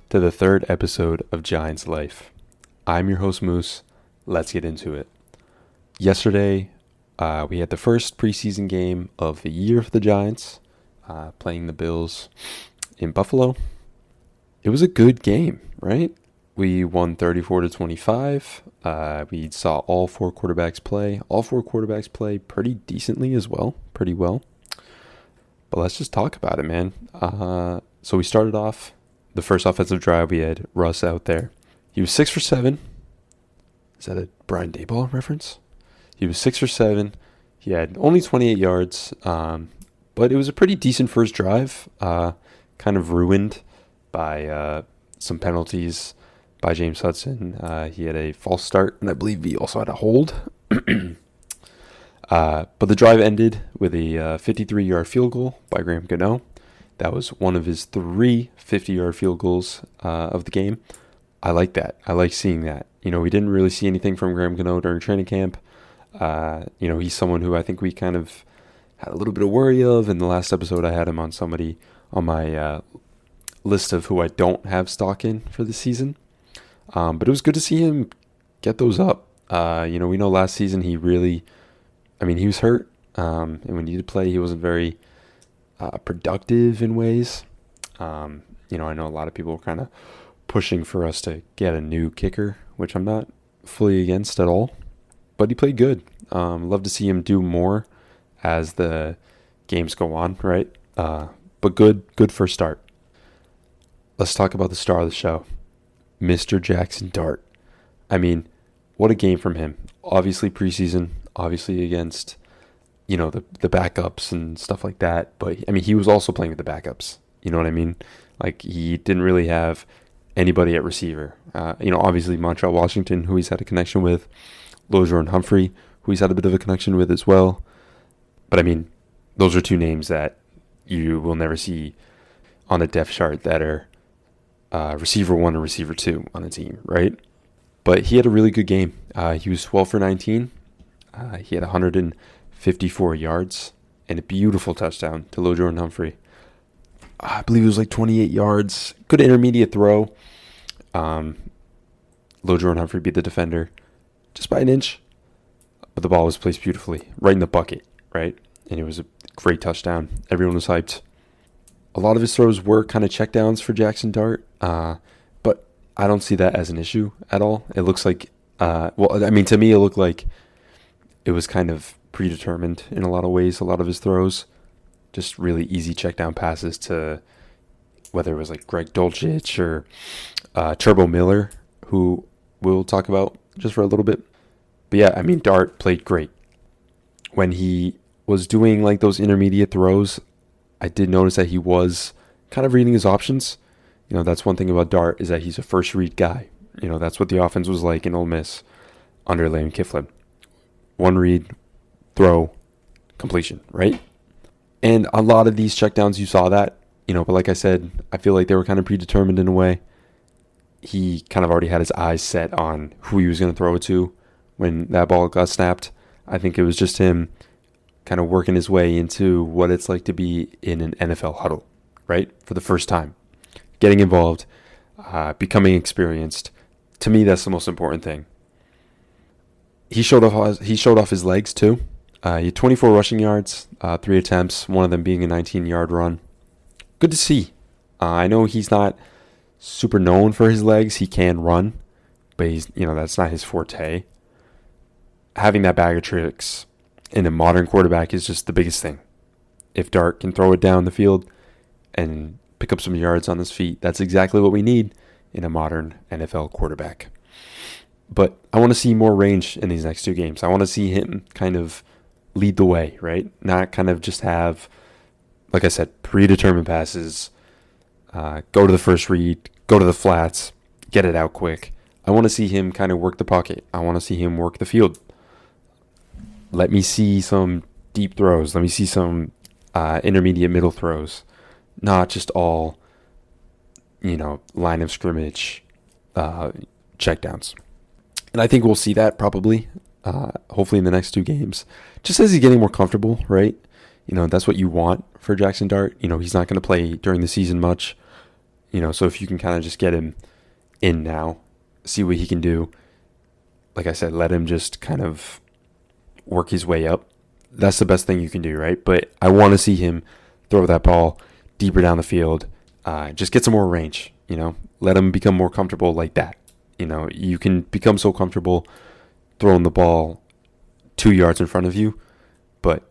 to the third episode of Giants Life. I'm your host, Moose. Let's get into it. Yesterday, we had the first preseason game of the year for the Giants, playing the Bills in Buffalo. It was a good game, right? We won 34-25. We saw all four quarterbacks play. All four quarterbacks play pretty decently as well, pretty well. But let's just talk about it, man. So we started off the first offensive drive. We had Russ out there. He was 6 for 7. Is that a Brian Daboll reference? He was 6 for 7. He had only 28 yards, but it was a pretty decent first drive. Kind of ruined by some penalties by James Hudson. He had a false start, and I believe he also had a hold. But the drive ended with a 53-yard field goal by Graham Gano. That was one of his 3 50-yard field goals of the game. I like that. I like seeing that. We didn't really see anything from Graham Gano during training camp. He's someone who I think we kind of had a little bit of worry of. In the last episode, I had him on my list of who I don't have stock in for the season. But it was good to see him get those up. We know last season he was hurt. And when he did play, he wasn't very productive in ways. I know a lot of people were kind of pushing for us to get a new kicker, which I'm not fully against at all. But he played good. Love to see him do more as the games go on, right? But good first start. Let's talk about the star of the show, Mr. Jackson Dart. What a game from him. Obviously preseason, obviously against, the backups and stuff like that. But, he was also playing with the backups. You know what I mean? Like, he didn't really have anybody at receiver. Obviously Montreal Washington, who he's had a connection with. Lozier and Humphrey, who he's had a bit of a connection with as well. But, those are 2 names that you will never see on a depth chart that are receiver 1 and receiver 2 on a team, right? But he had a really good game. He was 12 for 19. He had 154 yards and a beautiful touchdown to Lozier and Humphrey. I believe it was like 28 yards. Good intermediate throw. Lozier and Humphrey beat the defender just by an inch. But the ball was placed beautifully, right in the bucket, right? And it was a great touchdown. Everyone was hyped. A lot of his throws were kind of checkdowns for Jackson Dart. But I don't see that as an issue at all. It looks like, to me, it looked like it was kind of predetermined in a lot of ways, a lot of his throws. Just really easy check down passes to whether it was like Greg Dulcich or Turbo Miller, who we'll talk about just for a little bit. But yeah, Dart played great. When he was doing like those intermediate throws, I did notice that he was kind of reading his options. That's one thing about Dart is that he's a first read guy. That's what the offense was like in Ole Miss under Lane Kifflin. One read, throw, completion, right? And a lot of these checkdowns, you saw that, but like I said, I feel like they were kind of predetermined in a way. He kind of already had his eyes set on who he was going to throw it to when that ball got snapped. I think it was just him kind of working his way into what it's like to be in an NFL huddle, right? For the first time. Getting involved, becoming experienced. To me, that's the most important thing. He showed off his legs too. He had 24 rushing yards, 3 attempts, one of them being a 19-yard run. Good to see. I know he's not super known for his legs. He can run, but that's not his forte. Having that bag of tricks in a modern quarterback is just the biggest thing. If Dart can throw it down the field and pick up some yards on his feet, that's exactly what we need in a modern NFL quarterback. But I want to see more range in these next 2 games. I want to see him kind of lead the way, right? Not kind of just have, like I said, predetermined passes, go to the first read, go to the flats, get it out quick. I want to see him kind of work the pocket. I want to see him work the field. Let me see some deep throws. Let me see some intermediate middle throws. Not just all, line of scrimmage checkdowns. And I think we'll see that probably, hopefully in the next 2 games. Just as he's getting more comfortable, right? That's what you want for Jackson Dart. He's not going to play during the season much. So if you can kind of just get him in now, see what he can do. Like I said, let him just kind of work his way up. That's the best thing you can do, right? But I want to see him throw that ball deeper down the field. Just get some more range, Let him become more comfortable like that. You can become so comfortable throwing the ball 2 yards in front of you, but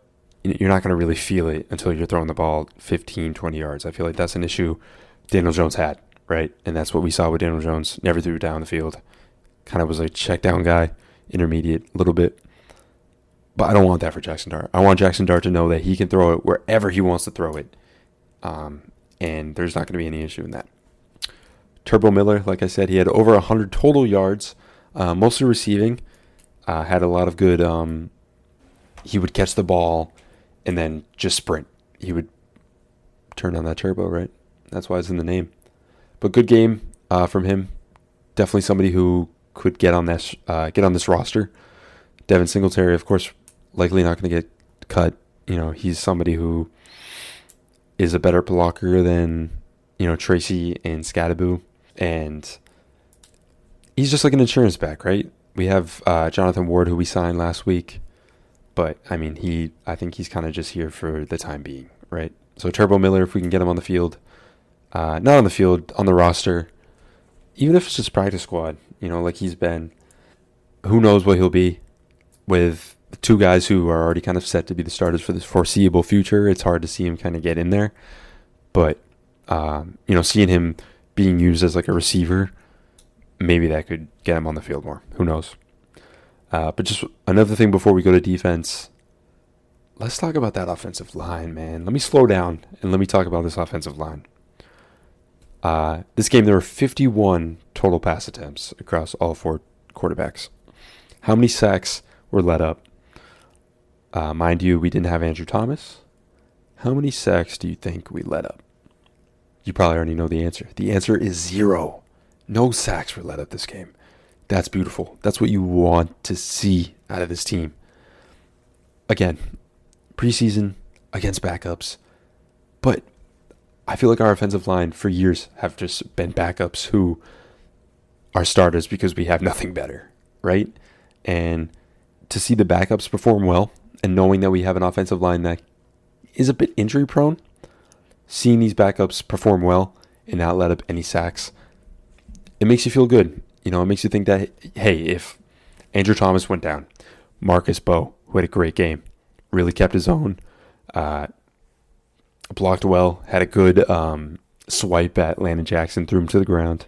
you're not going to really feel it until you're throwing the ball 15, 20 yards. I feel like that's an issue Daniel Jones had, right? And that's what we saw with Daniel Jones. Never threw down the field. Kind of was a check down guy, intermediate a little bit. But I don't want that for Jackson Dart. I want Jackson Dart to know that he can throw it wherever he wants to throw it. And there's not going to be any issue in that. Turbo Miller, like I said, he had over 100 total yards, mostly receiving. Had a lot of good, he would catch the ball and then just sprint. He would turn on that turbo, right? That's why it's in the name. But good game from him. Definitely somebody who could get on this roster. Devin Singletary, of course, likely not going to get cut. He's somebody who is a better blocker than, Tracy and Scadaboo. And he's just like an insurance back, right? We have Jonathan Ward, who we signed last week. But, I think he's kind of just here for the time being, right? So Turbo Miller, if we can get him on the field. Not on the field, on the roster. Even if it's just practice squad, like he's been. Who knows what he'll be with two guys who are already kind of set to be the starters for this foreseeable future. It's hard to see him kind of get in there. But, seeing him being used as like a receiver, maybe that could get him on the field more. Who knows? But just another thing before we go to defense, let's talk about that offensive line, man. Let me slow down and let me talk about this offensive line. This game, there were 51 total pass attempts across all four quarterbacks. How many sacks were let up? Mind you, we didn't have Andrew Thomas. How many sacks do you think we let up? You probably already know the answer. The answer is 0. No sacks were let up this game. That's beautiful. That's what you want to see out of this team. Again, preseason against backups. But I feel like our offensive line for years have just been backups who are starters because we have nothing better, right? And to see the backups perform well and knowing that we have an offensive line that is a bit injury prone, seeing these backups perform well and not let up any sacks, it makes you feel good. It makes you think that, hey, if Andrew Thomas went down, Marcus Bowe, who had a great game, really kept his own, blocked well, had a good swipe at Landon Jackson, threw him to the ground.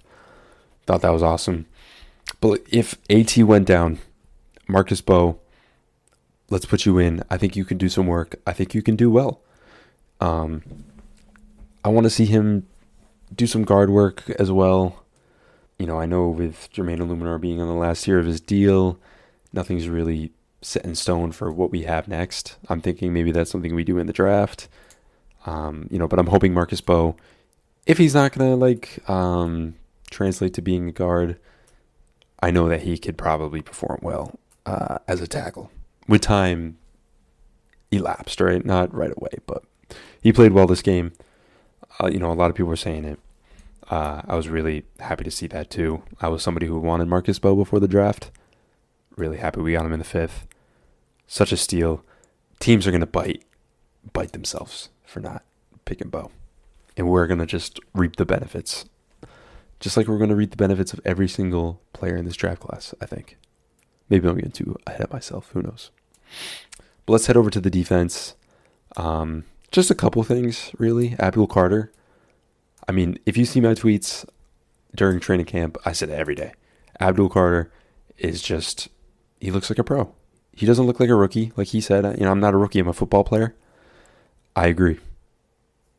Thought that was awesome. But if AT went down, Marcus Bowe, let's put you in. I think you can do some work. I think you can do well. I want to see him do some guard work as well. I know with Jermaine Illuminor being on the last year of his deal, nothing's really set in stone for what we have next. I'm thinking maybe that's something we do in the draft. But I'm hoping Marcus Bowe, if he's not going to translate to being a guard, I know that he could probably perform well as a tackle. With time elapsed, right? Not right away, but he played well this game. A lot of people were saying it. I was really happy to see that too. I was somebody who wanted Marcus Bowe before the draft. Really happy we got him in the 5th. Such a steal. Teams are going to bite themselves for not picking Bowe. And we're going to just reap the benefits. Just like we're going to reap the benefits of every single player in this draft class, I think. Maybe I'm getting too ahead of myself. Who knows? But let's head over to the defense. Just a couple things, really. Abdul Carter. If you see my tweets during training camp, I said it every day. Abdul Carter is just, he looks like a pro. He doesn't look like a rookie. Like he said, I'm not a rookie. I'm a football player. I agree.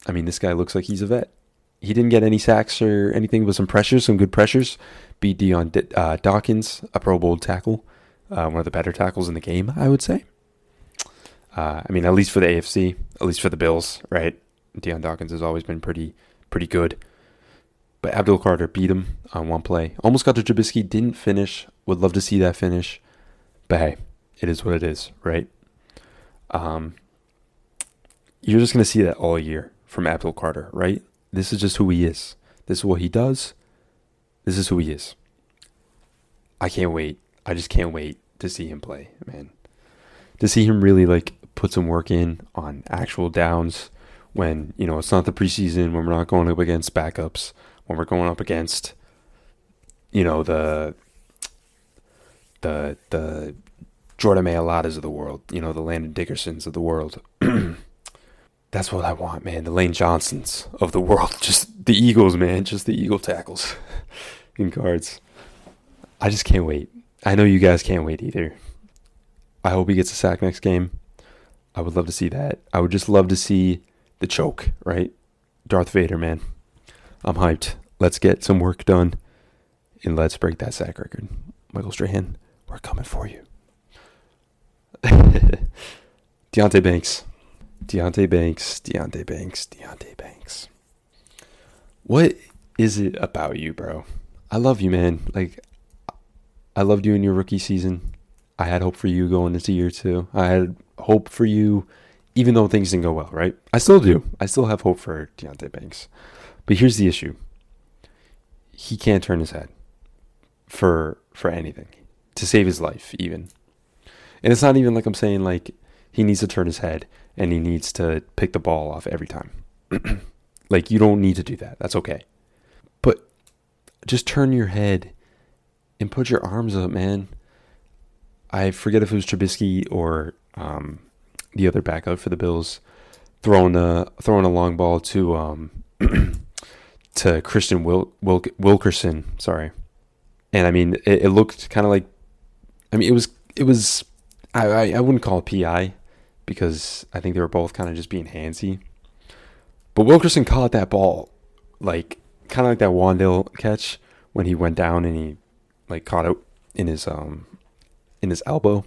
This guy looks like he's a vet. He didn't get any sacks or anything, but some good pressures. Beat Dion Dawkins, a Pro Bowl tackle. One of the better tackles in the game, I would say. At least for the AFC, at least for the Bills, right? Dion Dawkins has always been pretty good. But Abdul Carter beat him on one play. Almost got to Trubisky, didn't finish. Would love to see that finish. But hey, it is what it is, right? You're just going to see that all year from Abdul Carter, right? This is just who he is. This is what he does. This is who he is. I can't wait. I just can't wait to see him play, man. To see him really like put some work in on actual downs when, it's not the preseason, when we're not going up against backups, when we're going up against, the Jordan Mailata's of the world, the Landon Dickersons of the world. That's what I want, man. The Lane Johnsons of the world. Just the Eagles, man. Just the Eagle tackles in cards. I just can't wait. I know you guys can't wait either. I hope he gets a sack next game. I would love to see that. I would just love to see the choke, right? Darth Vader, man. I'm hyped. Let's get some work done, and let's break that sack record. Michael Strahan, we're coming for you. Deonte Banks. What is it about you, bro? I love you, man. Like, I loved you in your rookie season. I had hope for you going into year 2. I had hope for you, even though things didn't go well, right? I still do. I still have hope for Deonte Banks. But here's the issue. He can't turn his head for anything, to save his life, even. And it's not even like I'm saying, like, he needs to turn his head and he needs to pick the ball off every time. Like, you don't need to do that. That's okay. But just turn your head and put your arms up, man. I forget if it was Trubisky or the other backup for the Bills throwing a long ball to to Christian Wilkerson. Sorry, and I mean it looked kind of like, I mean it was I wouldn't call it PI because I think they were both kind of just being handsy. But Wilkerson caught that ball like kind of like that Wandale catch when he went down and he like caught it in his elbow.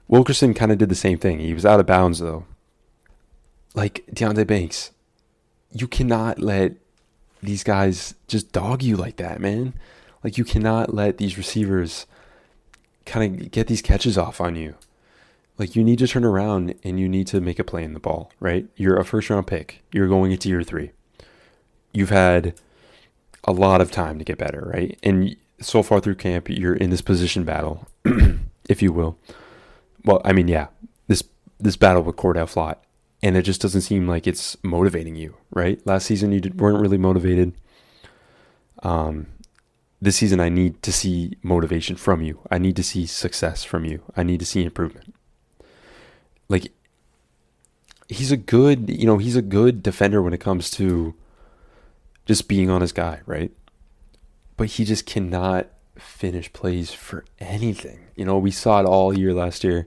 Wilkerson kind of did the same thing. He was out of bounds though. Like, Deonte Banks, you cannot let these guys just dog you like that, man. Like, you cannot let these receivers kind of get these catches off on you. Like, you need to turn around and you need to make a play in the ball, right? You're a first-round pick. You're going into year 3. You've had a lot of time to get better, right? And so far through camp, you're in this position battle, if you will. Well, I mean, yeah, this battle with Cordell Flott, and it just doesn't seem like it's motivating you, right? Last season, you weren't really motivated. This season, I need to see motivation from you. I need to see success from you. I need to see improvement. Like, he's a good defender when it comes to just being on his guy, right? But he just cannot finish plays for anything. We saw it all year last year.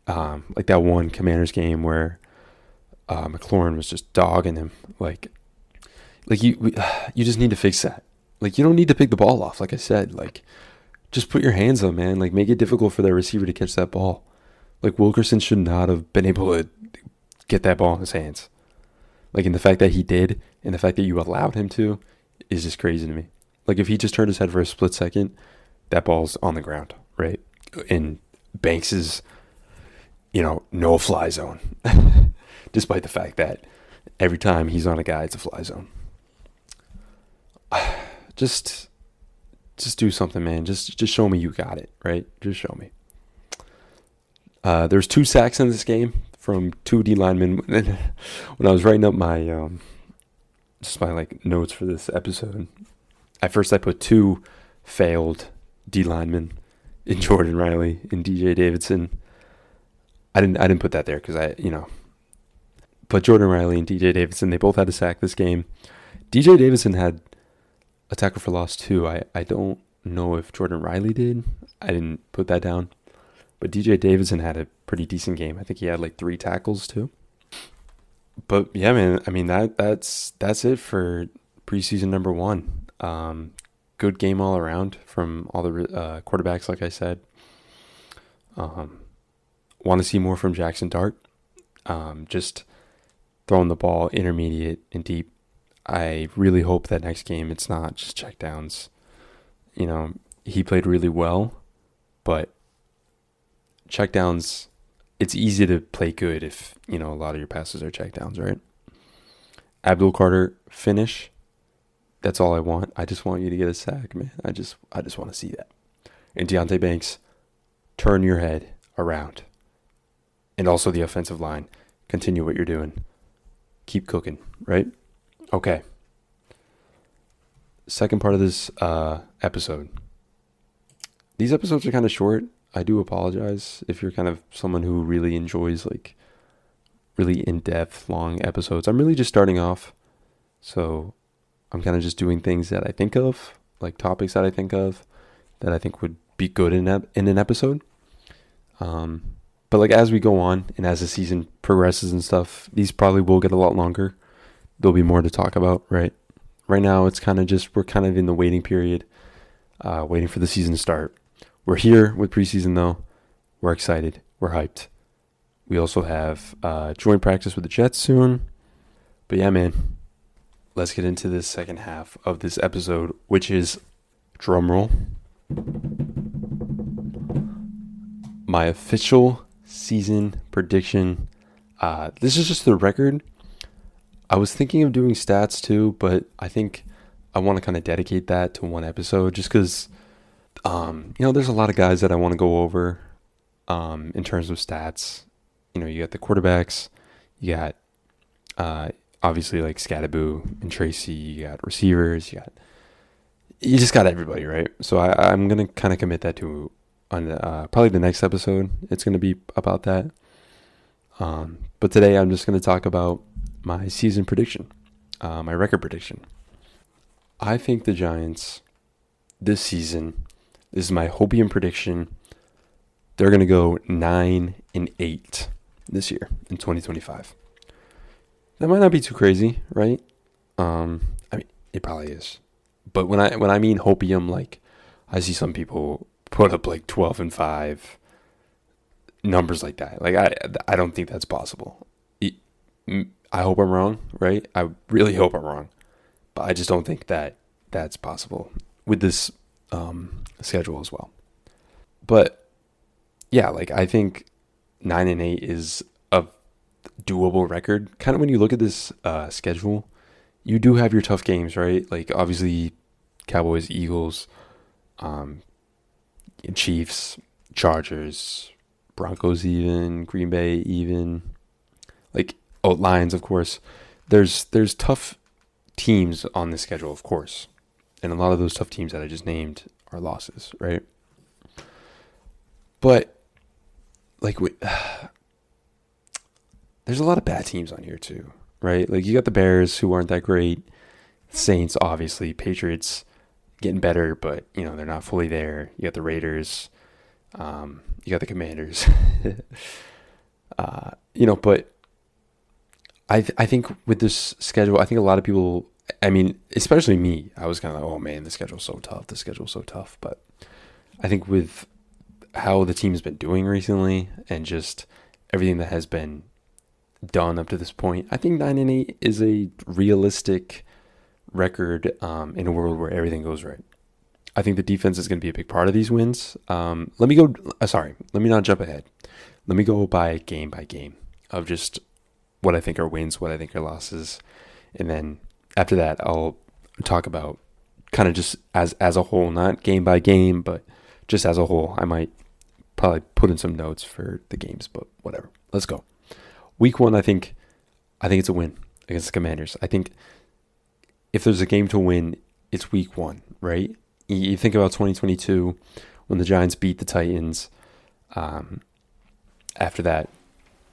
Like that one Commanders game where McLaurin was just dogging him. Like you just need to fix that. Like, you don't need to pick the ball off. Like I said, like, just put your hands up, man. Like, make it difficult for that receiver to catch that ball. Like, Wilkerson should not have been able to get that ball in his hands. Like, and the fact that he did, and the fact that you allowed him to, is just crazy to me. Like, if he just turned his head for a split second, that ball's on the ground, right? And Banks is, no fly zone. Despite the fact that every time he's on a guy, it's a fly zone. Just do something, man. Just show me you got it, right? Just show me. There's 2 sacks in this game from 2 D linemen. When I was writing up my notes for this episode, at first I put 2 failed D linemen in Jordan Riley and DJ Davidson. I didn't put that there because but Jordan Riley and DJ Davidson, they both had a sack this game. DJ Davidson had a tackle for loss too. I don't know if Jordan Riley did. I didn't put that down. But DJ Davidson had a pretty decent game. I think he had like 3 tackles too. But yeah, man, I mean that's it for preseason number 1. Good game all around from all the quarterbacks, like I said. Want to see more from Jackson Dart. Just throwing the ball intermediate and deep. I really hope that next game it's not just checkdowns. He played really well, but checkdowns, it's easy to play good if, a lot of your passes are checkdowns, right? Abdul Carter finish, That's all I want. I just want you to get a sack, man. I just want to see that. And Deontay Banks, turn your head around. And also the offensive line. Continue what you're doing. Keep cooking, right? Okay. Second part of this episode. These episodes are kind of short. I do apologize if you're kind of someone who really enjoys like really in-depth, long episodes. I'm really just starting off. So I'm kind of just doing things that I think of, like topics that I think of that I think would be good in an episode. But like as we go on and as the season progresses and stuff, these probably will get a lot longer. There'll be more to talk about, right? Right now, it's kind of just, we're kind of in the waiting period, waiting for the season to start. We're here with preseason though. We're excited. We're hyped. We also have joint practice with the Jets soon. But yeah, man, let's get into this second half of this episode, which is, drumroll, my official season prediction. This is just the record. I was thinking of doing stats too, but I think I want to kind of dedicate that to one episode just because, there's a lot of guys that I want to go over in terms of stats. You got the quarterbacks, you got obviously like Scattaboo and Tracy, you got receivers, you just got everybody, right? So I'm going to kind of commit that to on probably the next episode. It's going to be about that. But today I'm just going to talk about my season prediction, my record prediction. I think the Giants this season, this is my hopium prediction, they're going to go 9-8 this year in 2025. That might not be too crazy, right? I mean, it probably is. But when I mean hopium, like I see some people put up like 12-5 numbers like that. Like I don't think that's possible. I hope I'm wrong, right? I really hope I'm wrong, but I just don't think that that's possible with this schedule as well. But yeah, like I think 9-8 is a doable record. Kind of when you look at this schedule, you do have your tough games, right? Like obviously Cowboys, Eagles, Chiefs, Chargers, Broncos even, Green Bay even, like Lions, of course. There's tough teams on the schedule, of course. And a lot of those tough teams that I just named are losses, right? But like there's a lot of bad teams on here too, right? Like you got the Bears who aren't that great, Saints obviously, Patriots getting better, but they're not fully there. You got the Raiders, you got the Commanders, but I think with this schedule, I think a lot of people, I mean, especially me, I was kind of like, oh man, the schedule's so tough. But I think with how the team's been doing recently and just everything that has been done up to this point, I think 9-8 is a realistic record in a world where everything goes right. I think the defense is going to be a big part of these wins. Let me not jump ahead. Let me go by game of just what I think are wins, what I think are losses. And then after that, I'll talk about kind of just as a whole, not game by game, but just as a whole. I might probably put in some notes for the games, but whatever. Let's go. Week 1, I think it's a win against the Commanders. I think if there's a game to win, it's week 1, right? You think about 2022 when the Giants beat the Titans. After that,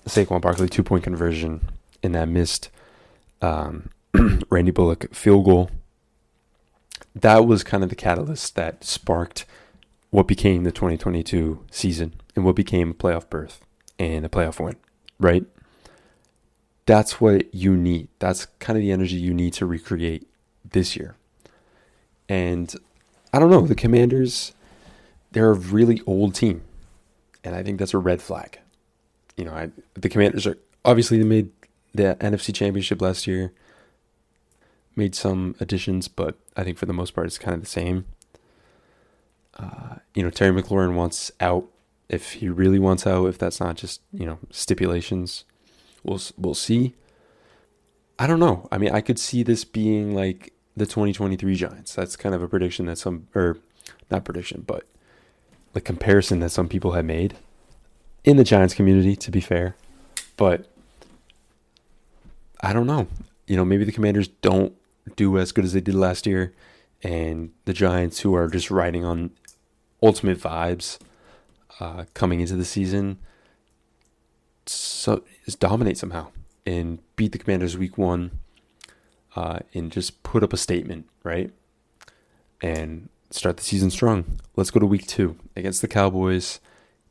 Saquon Barkley 2-point conversion in that missed Randy Bullock field goal. That was kind of the catalyst that sparked what became the 2022 season and what became a playoff berth and a playoff win, right? That's what you need. That's kind of the energy you need to recreate this year. And I don't know, the Commanders, they're a really old team. And I think that's a red flag. The Commanders are obviously, they made the NFC Championship last year, made some additions, but I think for the most part it's kind of the same. Terry McLaurin wants out. If he really wants out, if that's not just stipulations, we'll see. I don't know. I mean, I could see this being like the 2023 Giants. That's kind of a prediction that or not prediction, but the comparison that some people have made in the Giants community, to be fair. But I don't know. Maybe the Commanders don't do as good as they did last year, and the Giants, who are just riding on ultimate vibes coming into the season, just dominate somehow and beat the Commanders week 1 and just put up a statement, right? And start the season strong. Let's go to week 2 against the Cowboys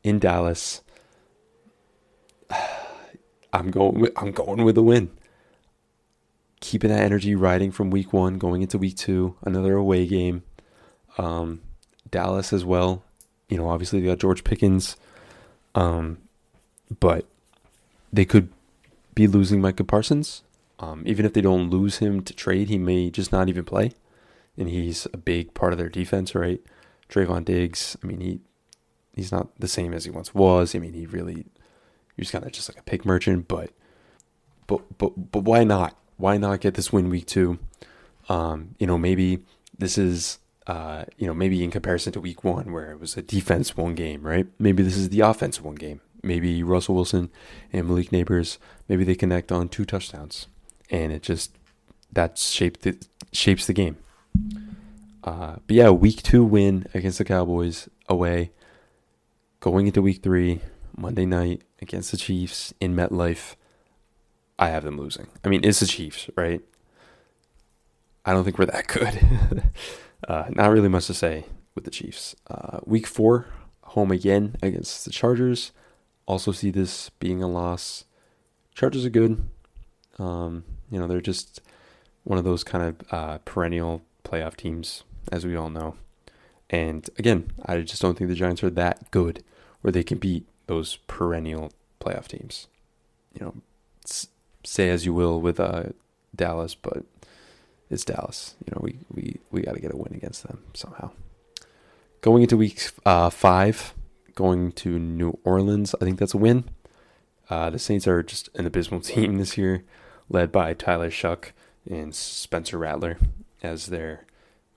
in Dallas. I'm going with a win. Keeping that energy riding from week 1, going into week 2, another away game. Dallas as well. Obviously they got George Pickens, but they could be losing Micah Parsons. Even if they don't lose him to trade, he may just not even play, and he's a big part of their defense, right? Trayvon Diggs, he's not the same as he once was. He was kind of just like a pick merchant, but why not? Why not get this win week 2? Maybe this is, maybe in comparison to week 1 where it was a defense one game, right? Maybe this is the offense one game. Maybe Russell Wilson and Malik Neighbors, maybe they connect on 2 touchdowns, and that shapes the game. But yeah, week 2 win against the Cowboys away, going into week 3, Monday night against the Chiefs in MetLife. I have them losing. It's the Chiefs, right? I don't think we're that good. Not really much to say with the Chiefs. Week 4, home again against the Chargers. Also see this being a loss. Chargers are good. They're just one of those kind of perennial playoff teams, as we all know. And again, I just don't think the Giants are that good where they can beat those perennial playoff teams. Say as you will with Dallas, but it's Dallas. We got to get a win against them somehow. Going into week 5, going to New Orleans, I think that's a win. The Saints are just an abysmal team this year, led by Tyler Shuck and Spencer Rattler as their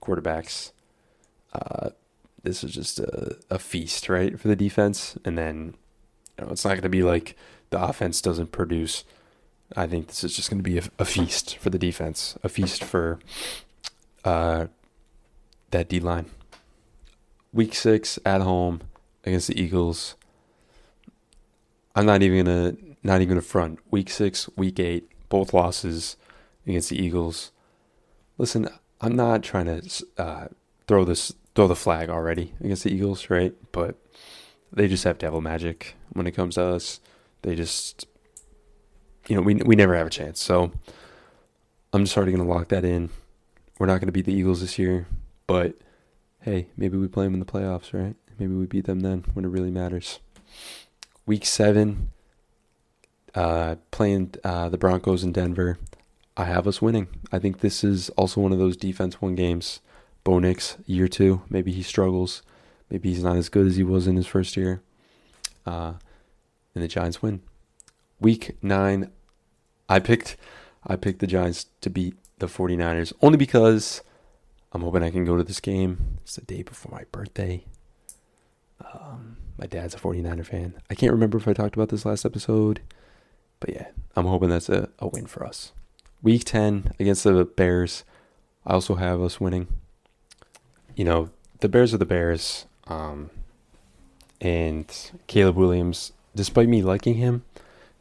quarterbacks. This is just a feast, right, for the defense. And then, it's not going to be like the offense doesn't produce. I think this is just going to be a feast for the defense, a feast for that D-line. Week 6 at home against the Eagles. I'm not even gonna front. Week 6, week 8, both losses against the Eagles. Listen, I'm not trying to throw the flag already against the Eagles, right? But they just have devil magic when it comes to us. They just, we never have a chance. So I'm just already going to lock that in. We're not going to beat the Eagles this year, but hey, maybe we play them in the playoffs, right? Maybe we beat them then when it really matters. Week 7, playing the Broncos in Denver. I have us winning. I think this is also one of those defense one games. Bo Nix, year 2, maybe he struggles. Maybe he's not as good as he was in his first year. And the Giants win. Week 9, I picked the Giants to beat the 49ers only because I'm hoping I can go to this game. It's the day before my birthday. My dad's a 49er fan. I can't remember if I talked about this last episode, but yeah, I'm hoping that's a win for us. Week 10 against the Bears, I also have us winning. The Bears are the Bears, and Caleb Williams, despite me liking him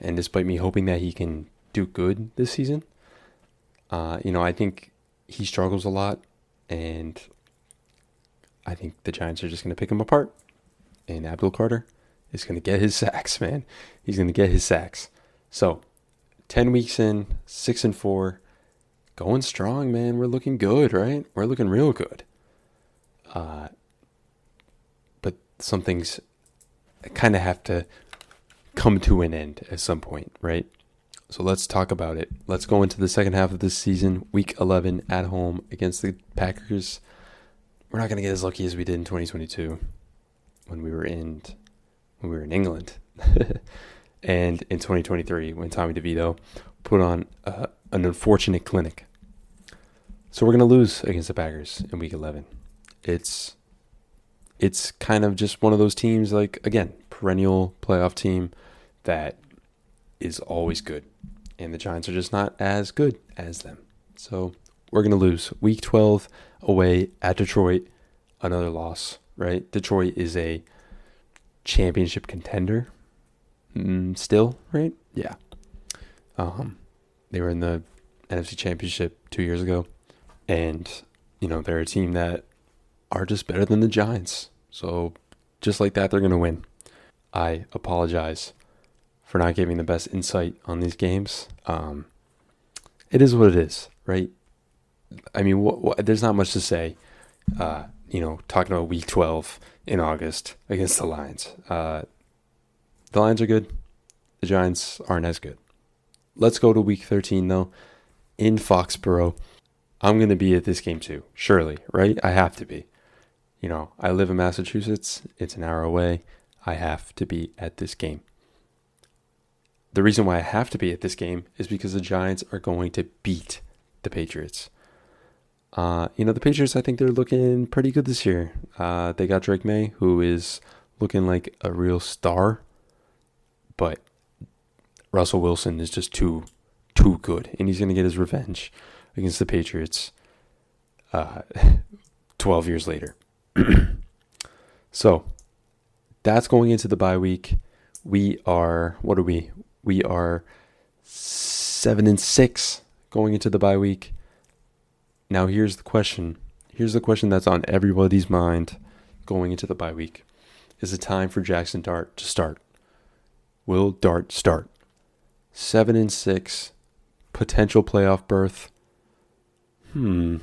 and despite me hoping that he can do good this season, I think he struggles a lot, and I think the Giants are just going to pick him apart. And Abdul Carter is going to get his sacks, man. He's going to get his sacks. So, 10 weeks in, 6-4, going strong, man. We're looking good, right? We're looking real good. But some things kind of have to come to an end at some point, right? So let's talk about it. Let's go into the second half of this season, week 11 at home against the Packers. We're not going to get as lucky as we did in 2022 when we were in England. And in 2023 when Tommy DeVito put on an unfortunate clinic. So we're going to lose against the Packers in week 11. It's kind of just one of those teams, like, again, perennial playoff team that is always good. And the Giants are just not as good as them. So we're going to lose. Week 12 away at Detroit, another loss, right? Detroit is a championship contender still, right? Yeah. They were in the NFC Championship 2 years ago. And, they're a team that are just better than the Giants. So just like that, they're going to win. I apologize for not giving the best insight on these games. It is what it is, right? I mean, there's not much to say, talking about week 12 in August against the Lions. The Lions are good. The Giants aren't as good. Let's go to week 13, though, in Foxborough. I'm going to be at this game too, surely, right? I have to be. I live in Massachusetts. It's an hour away. I have to be at this game. The reason why I have to be at this game is because the Giants are going to beat the Patriots. The Patriots, I think they're looking pretty good this year. They got Drake May, who is looking like a real star. But Russell Wilson is just too good. And he's going to get his revenge against the Patriots 12 years later. So that's going into the bye week. We are, what are we? We are 7-6 going into the bye week. Now here's the question. Here's the question that's on everybody's mind going into the bye week. Is it time for Jackson Dart to start? Will Dart start? 7-6, potential playoff berth. No,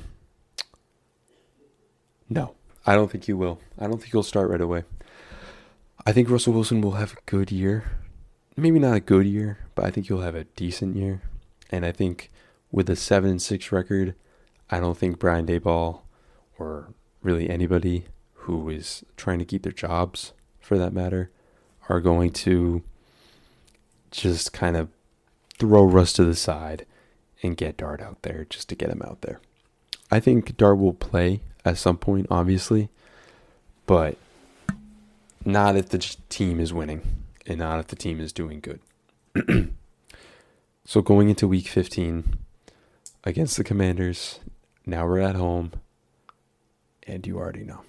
I don't think he will. I don't think he'll start right away. I think Russell Wilson will have a good year. Maybe not a good year, but I think he'll have a decent year. And I think with a 7-6 record, I don't think Brian Daboll or really anybody who is trying to keep their jobs, for that matter, are going to just kind of throw Russ to the side and get Dart out there just to get him out there. I think Dart will play at some point, obviously, but not if the team is winning and not if the team is doing good. So going into week 15 against the Commanders, now we're at home, and you already know.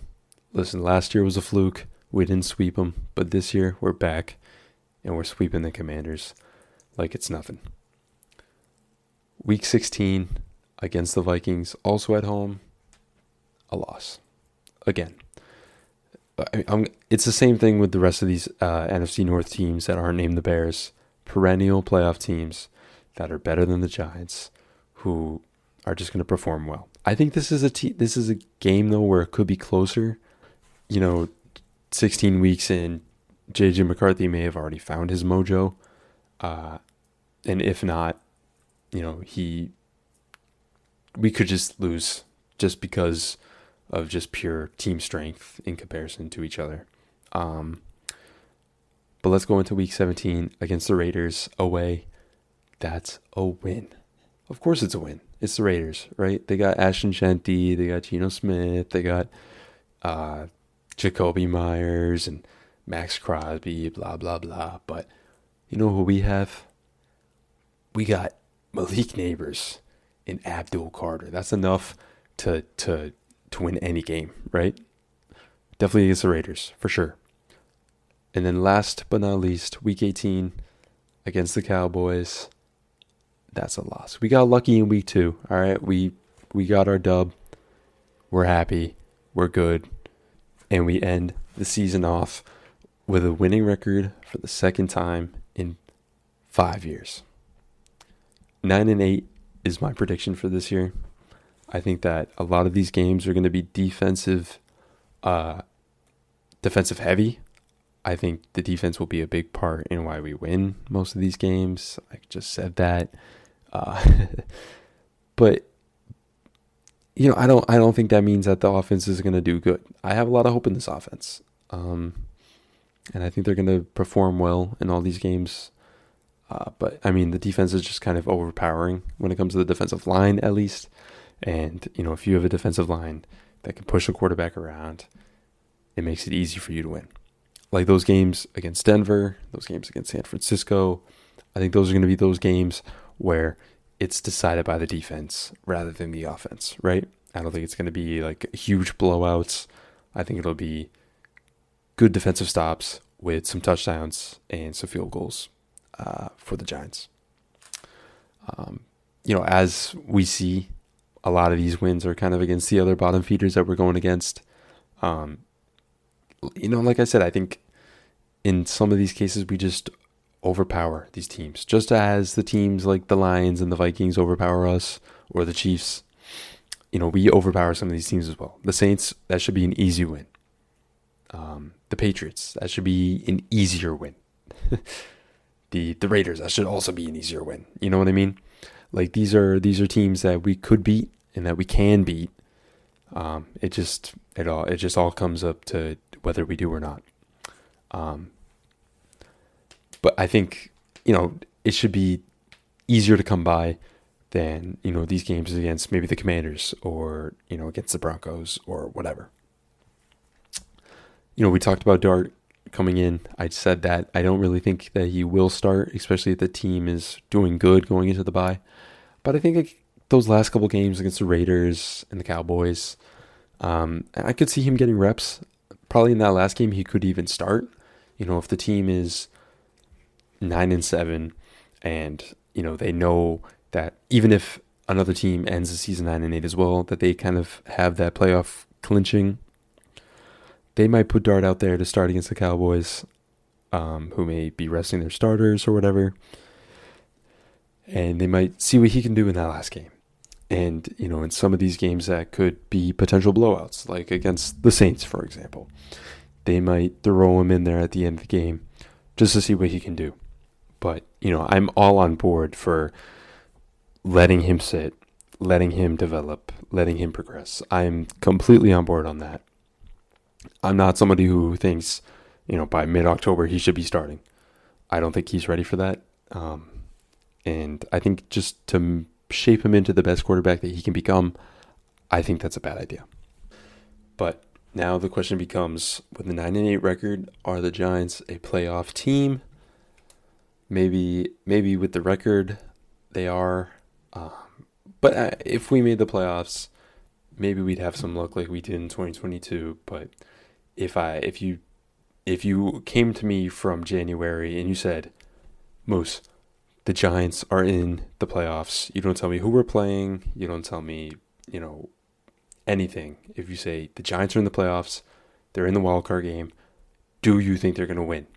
Listen, last year was a fluke. We didn't sweep them, but this year we're back, and we're sweeping the Commanders like it's nothing. Week 16 against the Vikings, also at home, a loss. Again, it's the same thing with the rest of these NFC North teams that aren't named the Bears. Perennial playoff teams that are better than the Giants, who are just going to perform well. I think this is a game, though, where it could be closer. 16 weeks in, J.J. McCarthy may have already found his mojo. And if not, we could just lose just because of just pure team strength in comparison to each other. But let's go into week 17 against the Raiders away. That's a win. Of course it's a win. It's the Raiders, right? They got Ashton Shanty, they got Geno Smith, they got Jacoby Myers and Max Crosby, blah, blah, blah. But you know who we have? We got Malik Neighbors and Abdul Carter. That's enough to win any game, right? Definitely against the Raiders, for sure. And then last but not least, week 18 against the Cowboys. That's a loss. We got lucky in week 2. All right, we got our dub. We're happy. We're good. And we end the season off with a winning record for the second time in 5 years. 9-8 is my prediction for this year. I think that a lot of these games are going to be defensive heavy. I think the defense will be a big part in why we win most of these games. I just said that. But I don't think that means that the offense is going to do good. I have a lot of hope in this offense. And I think they're going to perform well in all these games. But the defense is just kind of overpowering when it comes to the defensive line, at least. And, if you have a defensive line that can push a quarterback around, it makes it easy for you to win. Like those games against Denver, those games against San Francisco, I think those are going to be those games where it's decided by the defense rather than the offense, right? I don't think it's going to be like huge blowouts. I think it'll be good defensive stops with some touchdowns and some field goals for the Giants. As we see, a lot of these wins are kind of against the other bottom feeders that we're going against. Like I said, I think in some of these cases, we just overpower these teams. Just as the teams like the Lions and the Vikings overpower us, or the Chiefs, we overpower some of these teams as well. The Saints, that should be an easy win. The Patriots, that should be an easier win. The Raiders, that should also be an easier win. You know what I mean? Like these are teams that we could beat and that we can beat. It just all comes up to whether we do or not. But I think it should be easier to come by than these games against maybe the Commanders or against the Broncos or whatever. We talked about Dart coming in. I said that I don't really think that he will start, especially if the team is doing good going into the bye. But I think those last couple games against the Raiders and the Cowboys, I could see him getting reps. Probably in that last game, he could even start. If the team is 9-7, and they know that even if another team ends the season 9-8 as well, that they kind of have that playoff clinching. They might put Dart out there to start against the Cowboys, who may be resting their starters or whatever. And they might see what he can do in that last game. And, in some of these games that could be potential blowouts, like against the Saints, for example. They might throw him in there at the end of the game just to see what he can do. But, I'm all on board for letting him sit, letting him develop, letting him progress. I'm completely on board on that. I'm not somebody who thinks, by mid-October he should be starting. I don't think he's ready for that. And I think just to shape him into the best quarterback that he can become, I think that's a bad idea. But now the question becomes, with the 9-8 record, are the Giants a playoff team? Maybe with the record they are. But if we made the playoffs, maybe we'd have some luck like we did in 2022. But if you came to me from January and you said, Moose, the Giants are in the playoffs, you don't tell me who we're playing, you don't tell me, anything. If you say the Giants are in the playoffs, they're in the wild card game, do you think they're going to win?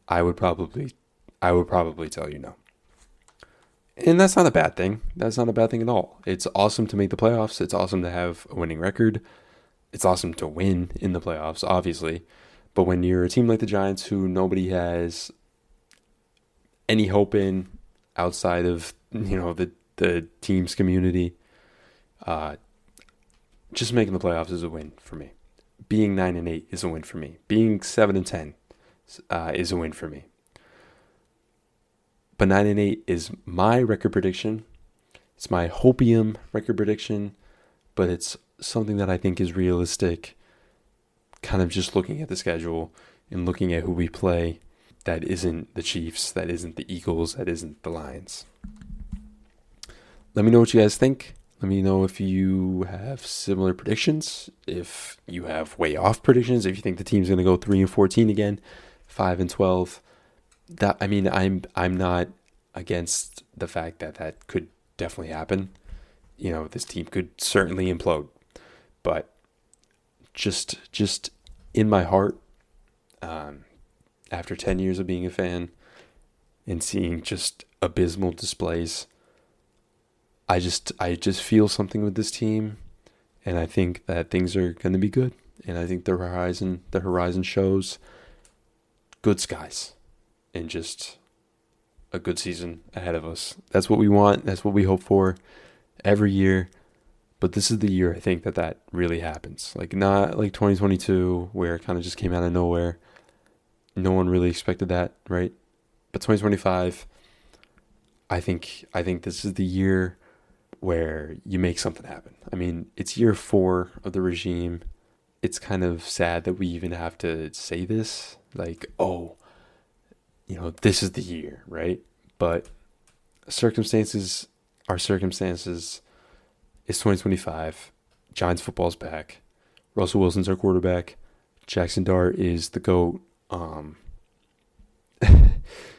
I would probably tell you no. And that's not a bad thing. That's not a bad thing at all. It's awesome to make the playoffs. It's awesome to have a winning record. It's awesome to win in the playoffs, obviously. But when you're a team like the Giants, who nobody has any hope in outside of the team's community, just making the playoffs is a win for me. Being 9-8 is a win for me. Being 7-10 is a win for me. But 9-8 is my record prediction. It's my hopium record prediction, but it's something that I think is realistic. Kind of just looking at the schedule and looking at who we play. That isn't the Chiefs, that isn't the Eagles, that isn't the Lions. Let me know what you guys think. Let me know if you have similar predictions, if you have way off predictions, if you think the team's going to go 3-14 again, 5-12. I'm not against the fact that could definitely happen. This team could certainly implode, but just in my heart, after 10 years of being a fan and seeing just abysmal displays, I just feel something with this team, and I think that things are going to be good. And I think the horizon shows good skies and just a good season ahead of us. That's what we want. That's what we hope for every year. But this is the year I think that really happens. Like, not like 2022 where it kind of just came out of nowhere. No one really expected that, right? But 2025, I think this is the year where you make something happen. I mean, it's year 4 of the regime. It's kind of sad that we even have to say this, like, oh, this is the year, right? But circumstances are circumstances. It's 2025. Giants football's back. Russell Wilson's our quarterback. Jackson Dart is the GOAT. And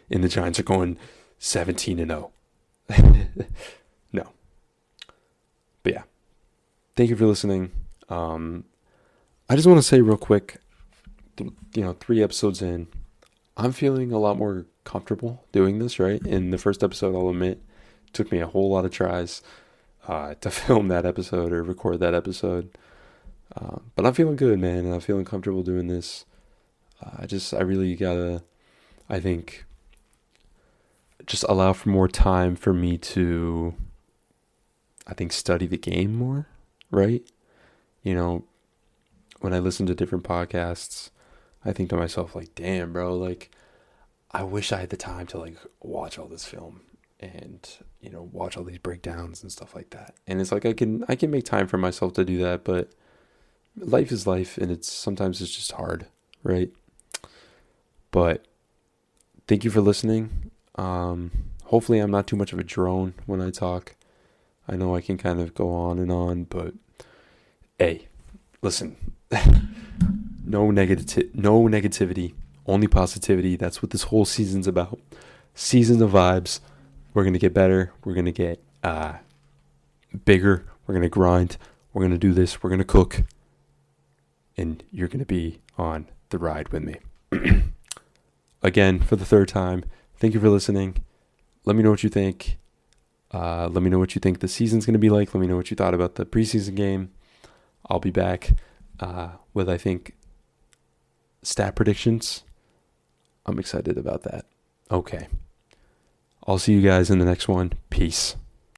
the Giants are going 17-0. No. But yeah. Thank you for listening. I just want to say real quick, 3 episodes in, I'm feeling a lot more comfortable doing this, right? In the first episode, I'll admit, it took me a whole lot of tries to film that episode or record that episode. But I'm feeling good, man, and I'm feeling comfortable doing this. I really gotta, I think, just allow for more time for me to, I think, study the game more, right? When I listen to different podcasts, I think to myself, like, damn, bro, like, I wish I had the time to, like, watch all this film and, watch all these breakdowns and stuff like that. And it's like, I can make time for myself to do that, but life is life, and sometimes it's just hard, right? But thank you for listening. Hopefully I'm not too much of a drone when I talk. I know I can kind of go on and on, but hey, listen, no negativity, only positivity. That's what this whole season's about. Season of vibes. We're going to get better. We're going to get bigger. We're going to grind. We're going to do this. We're going to cook. And you're going to be on the ride with me. Again, for the 3rd time, thank you for listening. Let me know what you think. Let me know what you think the season's going to be like. Let me know what you thought about the preseason game. I'll be back with, I think, stat predictions. I'm excited about that. Okay. I'll see you guys in the next one. Peace.